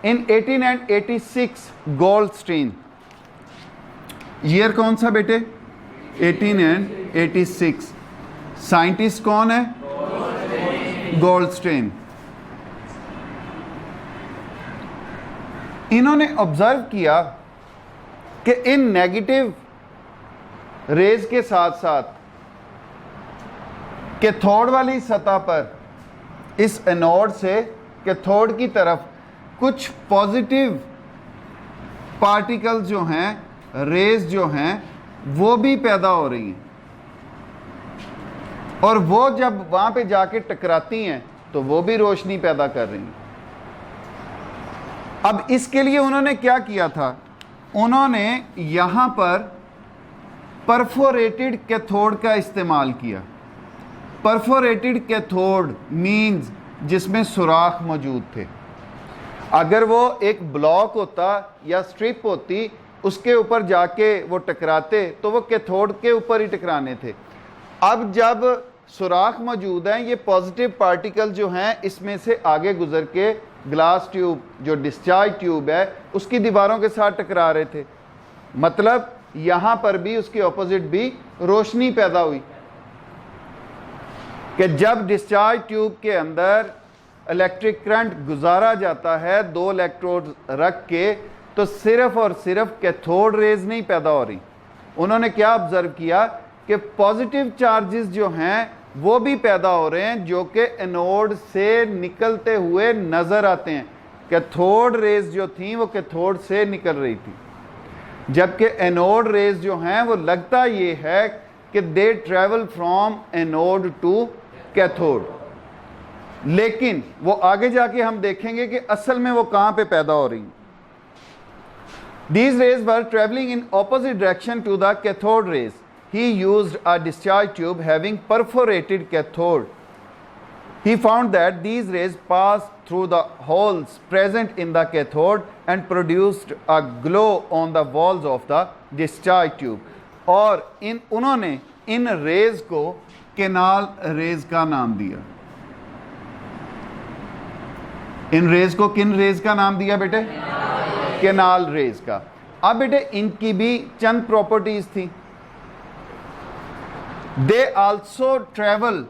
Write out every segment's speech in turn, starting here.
इन 1886 Goldstein, year कौन सा बेटे? 1886। साइंटिस्ट कौन है? गोल्डस्टीन। इन्होंने ऑब्जर्व किया कि इन नेगेटिव रेज के साथ साथ कैथोड वाली सतह पर इस एनोड से कैथोड की तरफ कुछ पॉजिटिव पार्टिकल्स जो हैं, रेज जो हैं, वो भी पैदा हो रही हैं, और वो जब वहां पे जाके टकराती हैं तो वो भी रोशनी पैदा कर रही हैं। अब इसके लिए उन्होंने क्या किया था? उन्होंने यहां पर परफोरेटेड कैथोड का इस्तेमाल किया। परफोरेटेड कैथोड मींस जिसमें सुराख मौजूद थे। अगर वो एक ब्लॉक होता या स्ट्रिप होती, उसके ऊपर जाके वो टकराते तो वो कैथोड के ऊपर ही टकराने थे। अब जब सुराख मौजूद हैं, ये पॉजिटिव पार्टिकल जो हैं इसमें से आगे गुजर के ग्लास ट्यूब, जो डिस्चार्ज ट्यूब है, उसकी दीवारों के साथ टकरा रहे थे। मतलब यहां पर भी उसके ऑपोजिट भी रोशनी पैदा हुई कि जब डिस्चार्ज ट्यूब के अंदर इलेक्ट्रिक करंट गुजारा जाता है 2 इलेक्ट्रोड रख के, तो सिर्फ और सिर्फ कैथोड रेज नहीं पैदा हो रही। उन्होंने क्या ऑब्जर्व किया कि पॉजिटिव चार्जेस जो हैं वो भी पैदा हो रहे हैं, जो कि एनोड से निकलते हुए नजर आते हैं। कैथोड रेज जो थी वो कैथोड से निकल रही थी, जबकि एनोड रेज जो हैं वो लगता ये है कि they travel from anode to cathode. लेकिन वो आगे जाके हम देखेंगे कि असल में वो कहां पे पैदा हो रही। These rays were traveling in opposite direction to the cathode rays. He used a discharge tube having perforated cathode. He found that these rays passed through the holes present in the cathode and produced a glow on the walls of the discharge tube. और उन्होंने इन raise को canal raise का नाम दिया। इन raise को किन raise का नाम दिया बेटे? केनाल रेज का। अब बेटे इनकी भी चंद प्रॉपर्टीज थी। They also travel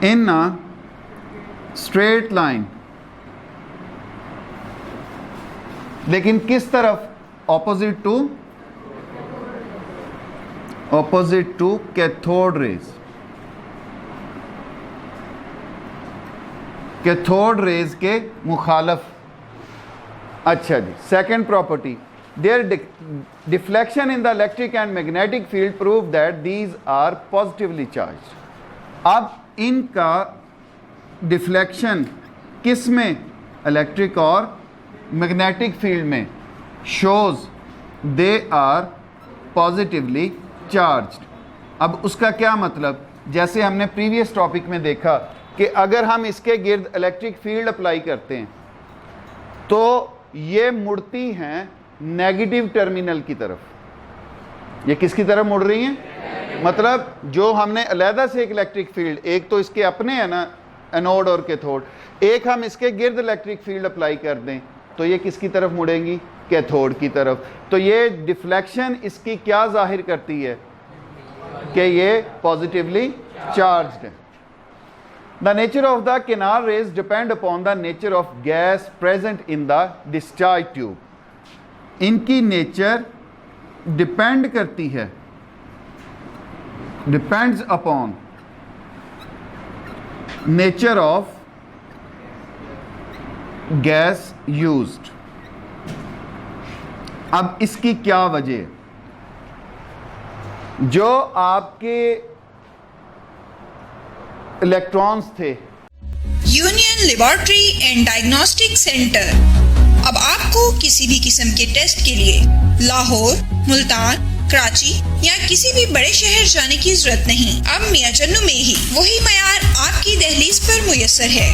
in a straight line, लेकिन किस तरफ? Opposite to cathode rays. Cathode rays के मुखालफ। अच्छा जी, second property, their deflection in the electric and magnetic field prove that these are positively charge. अब इनका डिफ्लेक्शन किस में? इलेक्ट्रिक और मैग्नेटिक फील्ड में, shows they are positively charged. अब उसका क्या मतलब? जैसे हमने प्रीवियस टॉपिक में देखा कि अगर हम इसके गिर्द इलेक्ट्रिक फील्ड अप्लाई करते हैं तो ये मुड़ती हैं नेगेटिव टर्मिनल की तरफ। ये किसकी तरफ मुड़ रही हैं? मतलब जो हमने अलहदा से एक इलेक्ट्रिक फील्ड, एक तो इसके अपने है ना एनोड और कैथोड, एक हम इसके गिर्द इलेक्ट्रिक फील्ड अप्लाई कर दें तो ये किसकी तरफ मुड़ेंगी? कैथोड की तरफ। तो ये डिफ्लेक्शन इसकी क्या जाहिर करती है? कि ये पॉजिटिवली चार्ज्ड है। The nature of the canal rays depend upon the nature of gas present in the discharge tube. इनकी नेचर डिपेंड करती है, depends upon nature of gas used. अब इसकी क्या वजह? जो आपके इलेक्ट्रॉन्स थे, union laboratory and diagnostic centre अब आपको किसी भी किस्म के टेस्ट के लिए लाहौर, मुल्तान, कराची या किसी भी बड़े शहर जाने की जरूरत नहीं। अब मियां चन्नू में ही वही मयार आपकी दहलीज पर मुयस्सर है।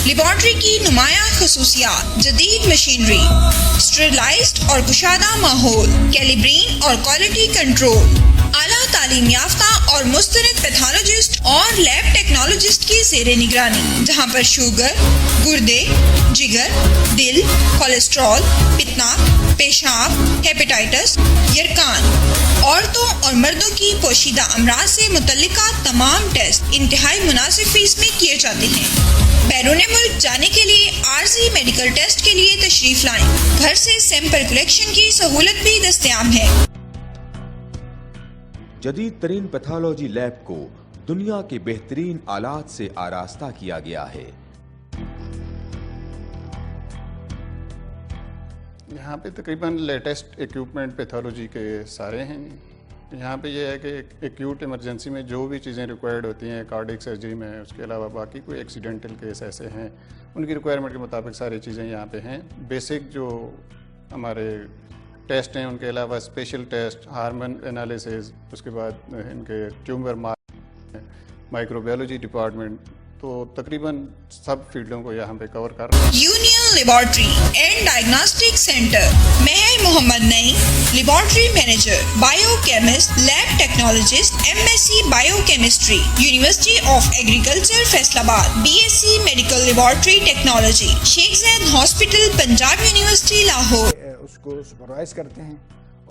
लेबोरेटरी की नुमाया खसूसियात, जदीद मशीनरी, स्टेरिलाइज्ड और कुशादा माहौल, कैलिब्रेन और क्वालिटी कंट्रोल, आला तालीम याफ्ता और मुस्तनद पैथोलॉजिस्ट और लैब टेक्नोलॉजिस्ट की ज़ेरे निगरानी, जहां पर शुगर, गुर्दे, जिगर, दिल, कोलेस्ट्रॉल, पित्तनाक, पेशाब, हेपेटाइटिस, यरकान, औरतों और मर्दों की पोशीदा अमराज से मुतल्लिका तमाम टेस्ट इंतहाई मुनासिब फीस में किए जाते हैं। बैरून मुल्क जाने के लिए आरजी मेडिकल टेस्ट के लिए तशरीफ लाएं। घर से सैंपल कलेक्शन की सहूलत भी दस्तयाब है। जदीद तरीन पैथोलॉजी लैब को दुनिया के बेहतरीन आलात से आरास्ता किया गया है। यहाँ पे तकरीबन लेटेस्ट इक्विपमेंट पैथोलॉजी के सारे हैं। यहाँ पे ये है कि एक्यूट इमरजेंसी में जो भी चीज़ें रिक्वायर्ड होती हैं कार्डियक सर्जरी में, उसके अलावा बाकी कोई एक्सीडेंटल केस ऐसे हैं उनकी रिक्वायरमेंट के मुताबिक सारी चीज़ें यहाँ पे हैं। बेसिक जो हमारे टेस्ट हैं उनके अलावा स्पेशल टेस्ट, हार्मोन एनालिसिस, उसके बाद इनके ट्यूमर माइक्रोबायोलॉजी डिपार्टमेंट, तो तकरीबन सब फील्डों को यहाँ पे कवर कर रहे हैं। Union laboratory and diagnostic centre, Mehar Mohammad Naeem, laboratory manager, biochemist, lab technologist, MSc biochemistry, university of agriculture Faisalabad, BSc medical laboratory technology, Sheikh Zaid hospital, Punjab university Lahore. उसको सुपरवाइज करते हैं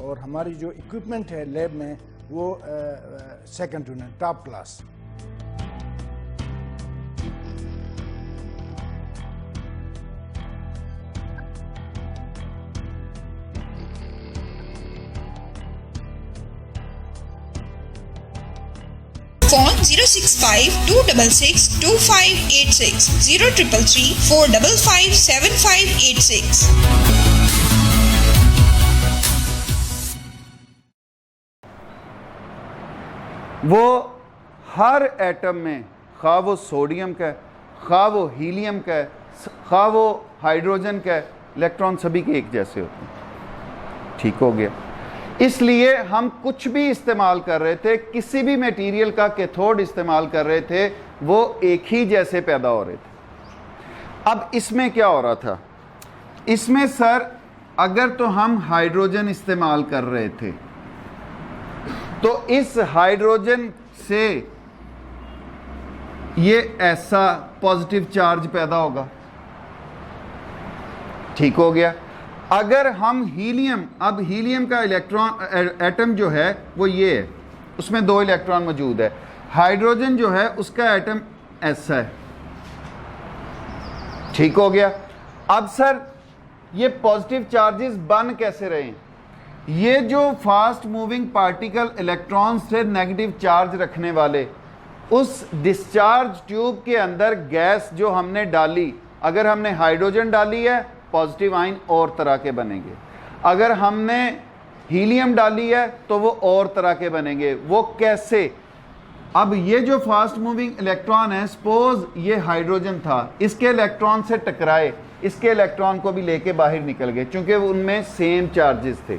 और हमारी जो इक्विपमेंट है लैब में वो second to none, top class. Phone 065-266-2586, 0334557586। वो हर एटम में, खा वो सोडियम का है, खा वो हीलियम का है, खा वो हाइड्रोजन का है, इलेक्ट्रॉन सभी के एक जैसे होते हैं। ठीक हो गया। इसलिए हम कुछ भी इस्तेमाल कर रहे थे, किसी भी मटेरियल का कैथोड इस्तेमाल कर रहे थे, वो एक ही जैसे पैदा हो रहे थे। अब इसमें क्या हो रहा था? इसमें सर अगर तो हम हाइड्रोजन इस्तेमाल कर रहे थे तो इस हाइड्रोजन से ये ऐसा पॉजिटिव चार्ज पैदा होगा। ठीक हो गया। अगर हम हीलियम, अब हीलियम का इलेक्ट्रॉन एटम जो है वो ये है, उसमें 2 इलेक्ट्रॉन मौजूद है। हाइड्रोजन जो है उसका एटम ऐसा है। ठीक हो गया। अब सर ये पॉजिटिव चार्जेस बन कैसे रहे? ये जो फास्ट मूविंग पार्टिकल इलेक्ट्रॉन्स थे नेगेटिव चार्ज रखने वाले, उस डिस्चार्ज ट्यूब के अंदर गैस जो हमने डाली, अगर हमने हाइड्रोजन डाली है पॉजिटिव आयन और तरह के बनेंगे, अगर हमने हीलियम डाली है तो वो और तरह के बनेंगे। वो कैसे? अब ये जो फास्ट मूविंग इलेक्ट्रॉन है, सपोज ये हाइड्रोजन था, इसके इलेक्ट्रॉन से टकराए, इसके इलेक्ट्रॉन को भी लेके बाहर निकल गए, क्योंकि उनमें सेम चार्जेस थे।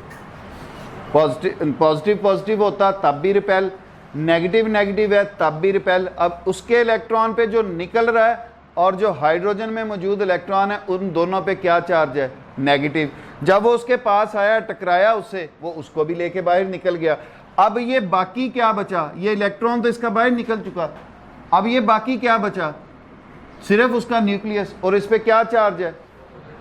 पॉजिटिव पॉजिटिव होता तब भी रिपेल, नेगेटिव नेगेटिव है तब भी रिपेल। अब उसके इलेक्ट्रॉन पे जो निकल रहा है और जो हाइड्रोजन में मौजूद इलेक्ट्रॉन है, उन दोनों पे क्या चार्ज है? नेगेटिव। जब वो उसके पास आया, टकराया उससे, वो उसको भी लेके बाहर निकल गया। अब ये बाकी क्या बचा? ये इलेक्ट्रॉन तो इसका बाहर निकल चुका, अब ये बाकी क्या बचा? सिर्फ उसका न्यूक्लियस, और इस पे क्या चार्ज है?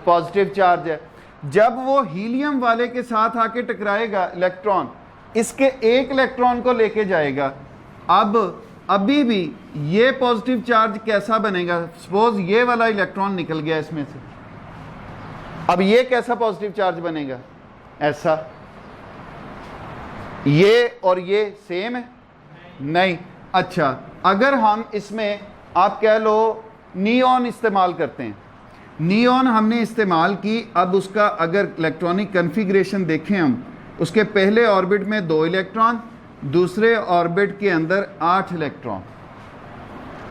पॉजिटिव चार्ज है। जब वो हीलियम वाले के साथ आके टकराएगा इलेक्ट्रॉन, इसके एक इलेक्ट्रॉन को लेके जाएगा। अब अभी भी ये पॉजिटिव चार्ज कैसा बनेगा? सपोज ये वाला इलेक्ट्रॉन निकल गया इसमें से, अब ये कैसा पॉजिटिव चार्ज बनेगा? ऐसा। ये और ये सेम है? नहीं। अच्छा, अगर हम इसमें आप कह लो नियॉन इस्तेमाल करते हैं, नियॉन हमने इस्तेमाल की, अब उसका अगर इलेक्ट्रॉनिक कन्फिग्रेशन देखें हम, उसके पहले ऑर्बिट में 2 इलेक्ट्रॉन, दूसरे ऑर्बिट के अंदर 8 इलेक्ट्रॉन।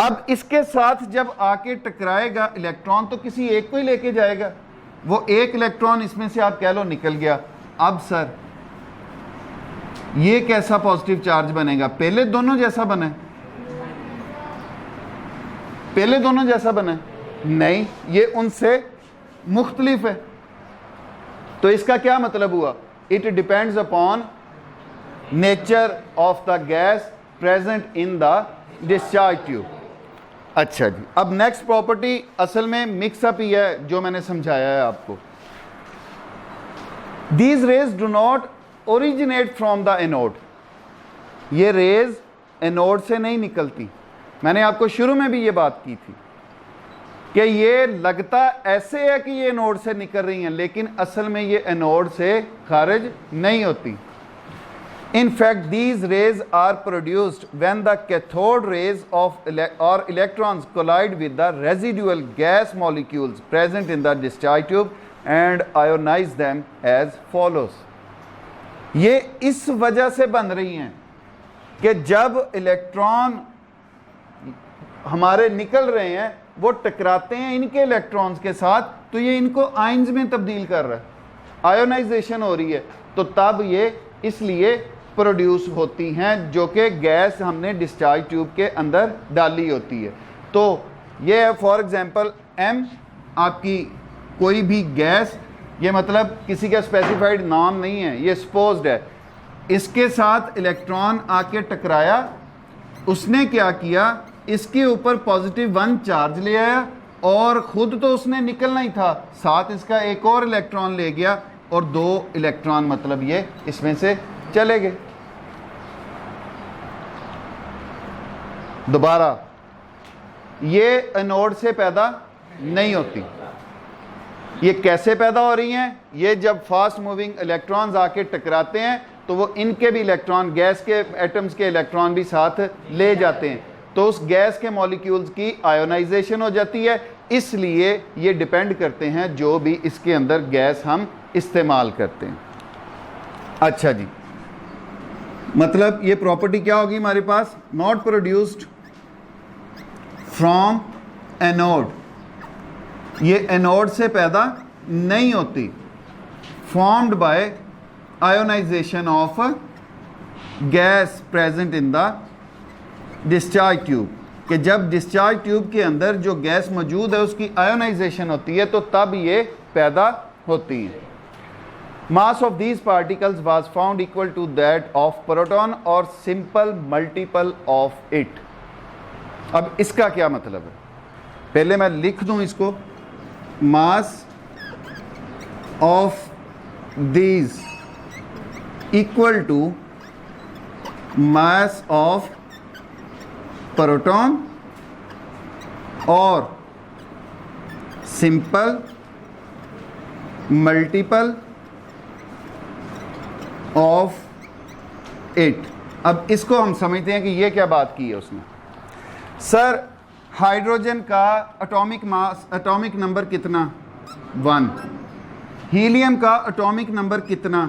अब इसके साथ जब आके टकराएगा इलेक्ट्रॉन तो किसी एक को ही लेके जाएगा, वो एक इलेक्ट्रॉन इसमें से आप कह लो निकल गया। अब सर ये कैसा पॉजिटिव चार्ज बनेगा? पहले दोनों जैसा बना है? पहले दोनों जैसा बना है? नहीं, ये उनसे मुख्तलिफ है। तो इसका क्या मतलब हुआ? It depends upon nature of the gas present in the discharge tube. अच्छा जी, अब नेक्स्ट प्रॉपर्टी असल में मिक्सअप ही है जो मैंने समझाया है आपको। These raise do not originate from the anode, ये रेज एनोड से नहीं निकलती। मैंने आपको शुरू में भी ये बात की थी कि ये लगता ऐसे है कि ये एनोड से निकल रही हैं, लेकिन असल में ये एनोड से खारिज नहीं होती। In fact, these rays are produced when the cathode rays or electrons collide with the residual gas molecules present in the discharge tube and ionize them as follows. ये इस वजह से बन रही हैं कि जब इलेक्ट्रॉन हमारे निकल रहे हैं वो टकराते हैं इनके इलेक्ट्रॉन्स के साथ, तो ये इनको आयंस में तब्दील कर रहा है, आयोनाइजेशन हो रही है, तो तब ये इसलिए प्रोड्यूस होती हैं, जो कि गैस हमने डिस्चार्ज ट्यूब के अंदर डाली होती है। तो ये है फॉर एग्जांपल एम, आपकी कोई भी गैस, ये मतलब किसी का स्पेसिफाइड नाम नहीं है, ये सपोज्ड है, इसके साथ इलेक्ट्रॉन आके टकराया, उसने क्या किया, इसके ऊपर +1 चार्ज ले आया और ख़ुद तो उसने निकलना ही था, साथ इसका एक और इलेक्ट्रॉन ले गया और 2 इलेक्ट्रॉन मतलब ये इसमें से चले गए। दोबारा ये एनोड से पैदा नहीं होती। ये कैसे पैदा हो रही हैं? ये जब फास्ट मूविंग इलेक्ट्रॉन्स आके टकराते हैं तो वो इनके भी इलेक्ट्रॉन, गैस के एटम्स के इलेक्ट्रॉन भी साथ ले जाते हैं, तो उस गैस के मॉलिक्यूल्स की आयोनाइजेशन हो जाती है। इसलिए ये डिपेंड करते हैं जो भी इसके अंदर गैस हम इस्तेमाल करते हैं। अच्छा जी, मतलब ये प्रॉपर्टी क्या होगी हमारे पास, नॉट प्रोड्यूस्ड फ्रॉम एनोड, ये एनोड से पैदा नहीं होती, formed by ionisation of gas present in the discharge tube, कि जब डिस्चार्ज ट्यूब के अंदर जो गैस मौजूद है उसकी आयोनाइजेशन होती है तो तब ये पैदा होती है। Mass of these particles was found equal to that of proton or simple multiple of it. अब इसका क्या मतलब है, पहले मैं लिख दूं इसको, mass of these equal to mass of proton or simple multiple of it. अब इसको हम समझते हैं कि ये क्या बात की है उसने। सर हाइड्रोजन का एटॉमिक मास, एटॉमिक नंबर कितना, 1, हीलियम का एटॉमिक नंबर कितना,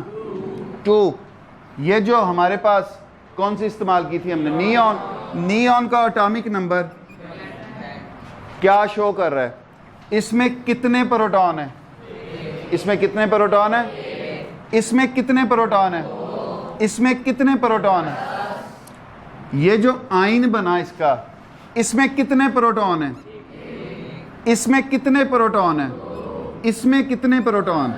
2, ये जो हमारे पास कौन सी इस्तेमाल की थी हमने, नियॉन, नियॉन का एटॉमिक नंबर क्या शो कर रहा है, इसमें कितने प्रोटॉन है, इसमें कितने प्रोटॉन है, इसमें कितने प्रोटॉन है, इसमें कितने प्रोटॉन है, ये जो आयन बना इसका, इसमें कितने प्रोटॉन है, इसमें कितने प्रोटॉन है, इसमें कितने प्रोटॉन।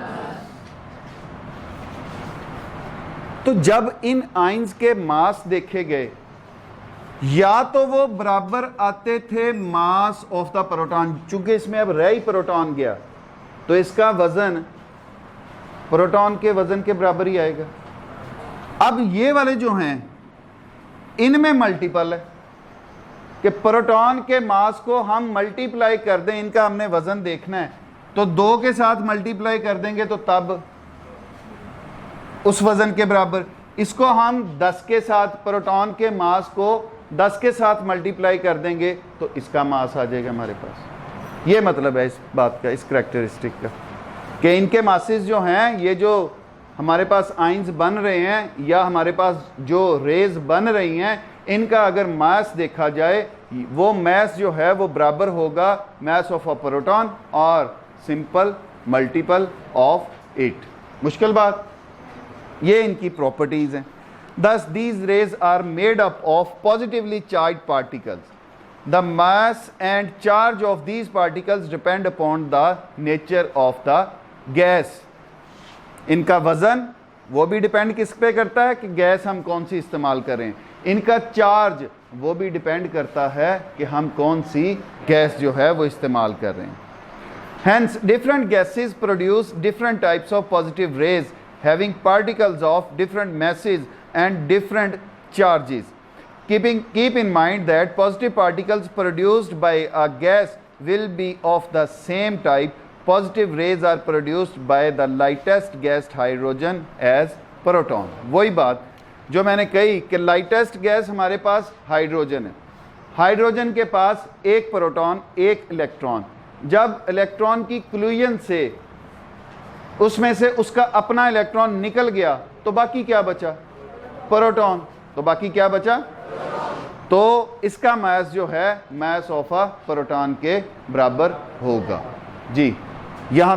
तो जब इन आयन्स के मास देखे गए, या तो वो बराबर आते थे मास ऑफ द प्रोटॉन, चूंकि इसमें अब रह ही प्रोटॉन गया तो इसका वजन प्रोटॉन के वजन के बराबर ही आएगा। अब ये वाले जो हैं इनमें मल्टीपल है कि प्रोटॉन के मास को हम मल्टीप्लाई कर दें, इनका हमने वजन देखना है तो 2 के साथ मल्टीप्लाई कर देंगे तो तब उस वजन के बराबर, इसको हम 10 के साथ, प्रोटॉन के मास को 10 के साथ मल्टीप्लाई कर देंगे तो इसका मास आ जाएगा हमारे पास। ये मतलब है इस बात का, इस करैक्टरिस्टिक का, कि इनके मासेस जो हैं, ये जो हमारे पास आयन्स बन रहे हैं या हमारे पास जो रेज बन रही हैं, इनका अगर मास देखा जाए, वो मास जो है वो बराबर होगा मास ऑफ अ प्रोटॉन और सिंपल मल्टीपल ऑफ इट। मुश्किल बात, ये इनकी प्रॉपर्टीज हैं। Thus these rays are made up of positively charged particles. The mass and charge of these particles depend upon the nature of the gas. इनका वजन वो भी डिपेंड किस पे करता है कि गैस हम कौन सी इस्तेमाल करें। इनका चार्ज वो भी डिपेंड करता है कि हम कौन सी गैस जो है वो इस्तेमाल कर रहे हैं। Hence, different gases produce different types of positive rays having particles of different masses and different charges. Keep in mind that positive particles produced by a gas will be of the same type. Positive rays are produced by the lightest gas hydrogen as proton. वही बात जो मैंने कही कि lightest gas हमारे पास hydrogen है, hydrogen के पास एक प्रोटॉन एक इलेक्ट्रॉन। जब इलेक्ट्रॉन की क्लूजन से उसमें से उसका अपना इलेक्ट्रॉन निकल गया तो बाकी क्या बचा? प्रोटॉन। तो बाकी क्या बचा? तो इसका मास जो है मास ऑफ अ प्रोटॉन के बराबर होगा। जी यहाँ